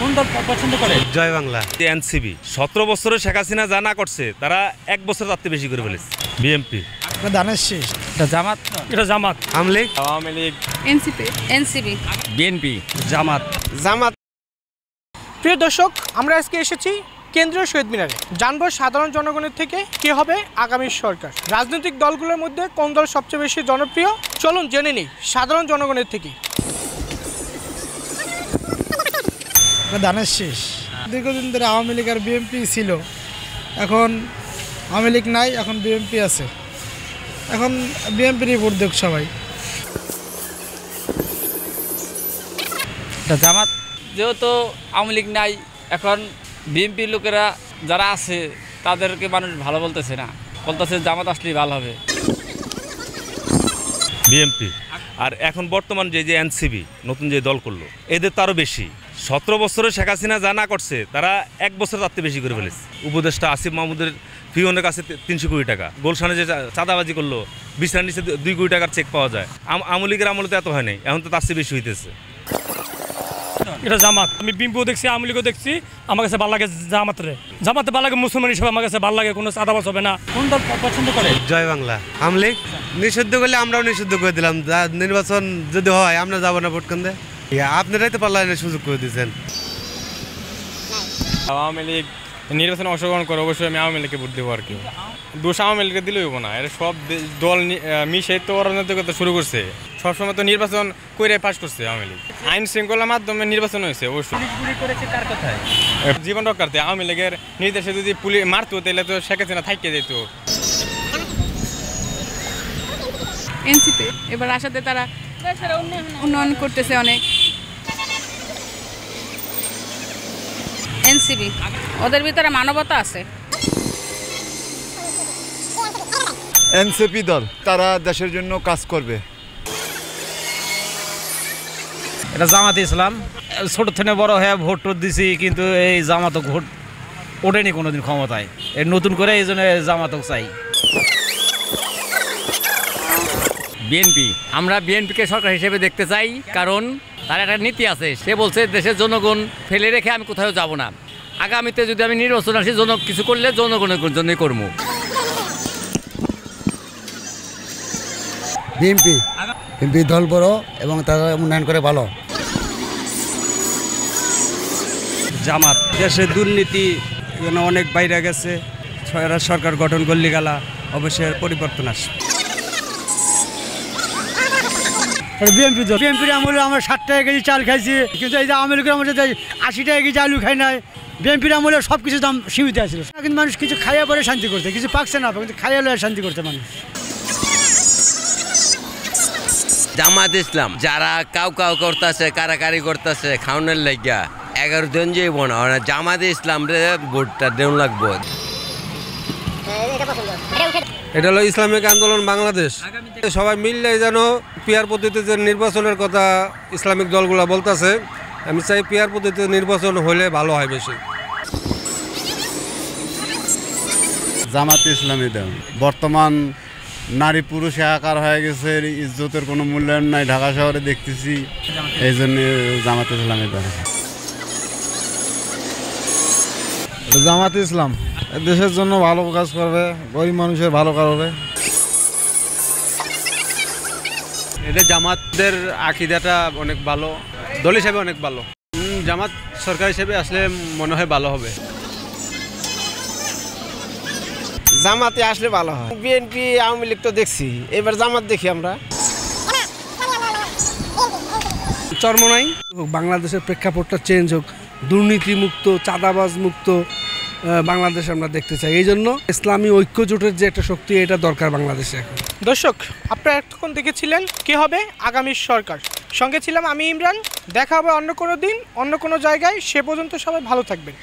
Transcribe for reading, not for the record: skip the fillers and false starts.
কোন দল পছন্দ করে? জয় বাংলা। এনসিপি 17 বছরে শেখ হাসিনা যা না করছে তারা 1 বছর তার বেশি করে ফেলেছে। বিএনপি। ধানের শেষ। এটা জামাত। এটা জামাত। আওয়ামী লীগ। এনসিপি। বিএনপি। জামাত। প্রিয় দর্শক, আমরা আজকে এসেছি কেন্দ্রীয় শহীদ মিনারে। জানবো সাধারণ জনগণের থেকে কে হবে আগামী সরকার। রাজনৈতিক দলগুলোর মধ্যে কোন দল সবচেয়ে বেশি জনপ্রিয়, চলুন জেনে নিই সাধারণ জনগণের থেকে। ধানের শেষ। দীর্ঘদিন ধরে আওয়ামী লীগ আর বিএনপি ছিল, এখন আওয়ামী লীগ নাই, এখন বিএনপি আছে। এখন বিএনপিরই ভোট দেখ সবাই। জামাত। যেহেতু আওয়ামী লীগ নাই, এখন বিএনপির লোকেরা যারা আছে তাদেরকে মানুষ ভালো বলতেছে না, বলতেছে জামাত আসলেই ভালো হবে। বিএনপি। আর এখন বর্তমান যে এনসিপি নতুন যে দল করলো, এদের তো আরও বেশি। 17 বছরে শেখ হাসিনা যা না করছে তারা 1 বছর তার বেশি করে ফেলেছে। উপদেষ্টা আসিফ মাহমুদের ফিওনের কাছে 300 কোটি টাকা, গুলশানে যে চাঁদাবাজি করলো, বিছানার নিচে 2 কোটি টাকার চেক পাওয়া যায়। আওয়ামী লীগের আমলে তো এত হয় নাই, এখন তো তার চেয়ে বেশি হইতেছে। এটা জামাত। আমি বিএনপিও দেখছি, আওয়ামী লীগও দেখছি। আমার কাছে ভালো লাগে জামাতে ভালো লাগে। মুসলমান হিসেবে আমার কাছে ভালো লাগে, কোনো চাঁদাবাজ হবে না। কোন দল পছন্দ করে? জয় বাংলা। আওয়ামী লীগ নিষিদ্ধ করলে আমরাও নিষিদ্ধ করে দিলাম। নির্বাচন যদি হয় আমরা যাবো না ভোট কেন্দ্রে। আপনারাই তো পাল্লায় সুযোগ করে দিয়েছেন। আওয়ামী লীগ নির্বাচনে অংশগ্রহণ করে, অবশ্যই আমি আওয়ামী লীগকে ভোট দেবো। আর কি দোষ আওয়ামী লীগকে দিলেই হবো না, এরা সব দল মিশে তো অরাজনৈতিকতা শুরু করছে। সবসময় তো নির্বাচন করে পাস করছে আওয়ামী লীগ। আইন শৃঙ্খলার মাধ্যমে নির্বাচন হয়েছে। অবশ্যই জীবন রক্ষার্থে আওয়ামী লীগের নির্দেশে যদি পুলিশ মারতো তাহলে তো শেখ হাসিনা থাইকে যেত। এনসিপি এবার আসাতে তারা উন্নয়ন করতেছে অনেক। এনসিপি ওদের ভিতরে মানবতা আছে। এনসিপি দল, তারা দেশের জন্য কাজ করবে। এটা জামাতে ইসলাম। ছোট থেকে বড় হয়ে ভোট দিছি, কিন্তু এই জামাতক ভোট ওঠেনি কোনোদিন ক্ষমতায়। এই নতুন করে এই জন্য জামাতক চাই। বিএনপি। আমরা বিএনপিকে সরকার হিসেবে দেখতে চাই, কারণ তার একটা নীতি আছে। সে বলছে দেশের জনগণ ফেলে রেখে আমি কোথাও যাব না। আগামীতে যদি আমি নির্বাচন আসি, কিছু করলে জনগণের জন্যই করবো। বিএনপি দল বড় এবং তারা উন্নয়ন করে ভালো। জামাত। দেশে দুর্নীতি অনেক বাইরে গেছে, সরকার গঠন করলে গেলা অবশ্যই পরিবর্তন আসবে। বিএনপির আমলে আমরা 60 টাকা কেজি চাল খাইছি, কিন্তু এই যে আওয়ামী লীগের আমলে 80 টাকা কেজি আলু খাই নাই। বিএনপির আমলে সব কিছু দাম সীমিত আছিল, কিন্তু মানুষ কিছু খাইয়া পরে শান্তি করছে, কিছু পাকছে না, কিন্তু খাইয়া লয়ে শান্তি করছে মানুষ। জামাত ইসলাম যারা কাউ করতেছে, কারাকারি করতেছে খাওয়ানোর লাগিয়া 11 জন যাইব না, জামাত ইসলাম রে ভোটটা দেন লাগবো। এটা হলো ইসলামিক আন্দোলন বাংলাদেশ। সবাই মিললে যেন পিয়ার পদ্ধতিতে নির্বাচনের কথা ইসলামিক দলগুলো বলতেছে। আমি চাই পিয়ার পদ্ধতিতে নির্বাচন হলে ভালো হয় বেশি। জামাত ইসলামী দল। বর্তমান নারী পুরুষ একাকার হয়ে গেছে, ইজ্জতের কোনো মূল্যায়ন নাই ঢাকা শহরে দেখতেছি, এই জন্য জামাত ইসলামী দল। জামাত ইসলাম দেশের জন্য ভালো কাজ করবে, গরিব মানুষের ভালো করবে। এটা জামাতদের আকিদাটা অনেক ভালো, দল হিসাবে অনেক ভালো। জামাত সরকার হিসেবে আসলে মনে হয় ভালো হবে। জামাতে আসলে ভালো হয়। বিএনপি আওয়ামী লীগ তো দেখছি, এবার জামাত দেখি আমরা। চরমনাই বাংলাদেশের প্রেক্ষাপটটা চেঞ্জ হোক, দুর্নীতিমুক্ত, চাঁদাবাজ মুক্ত বাংলাদেশ আমরা দেখতে চাই। এই জন্য ইসলামী ঐক্য জোটের যে একটা শক্তি, এটা দরকার বাংলাদেশে এখন। দর্শক, আপনারা এতক্ষণ দেখেছিলেন কে হবে আগামী সরকার। সঙ্গে ছিলাম আমি ইমরান। দেখা হবে অন্য কোনো দিন, অন্য কোনো জায়গায়। সে পর্যন্ত সবাই ভালো থাকবেন।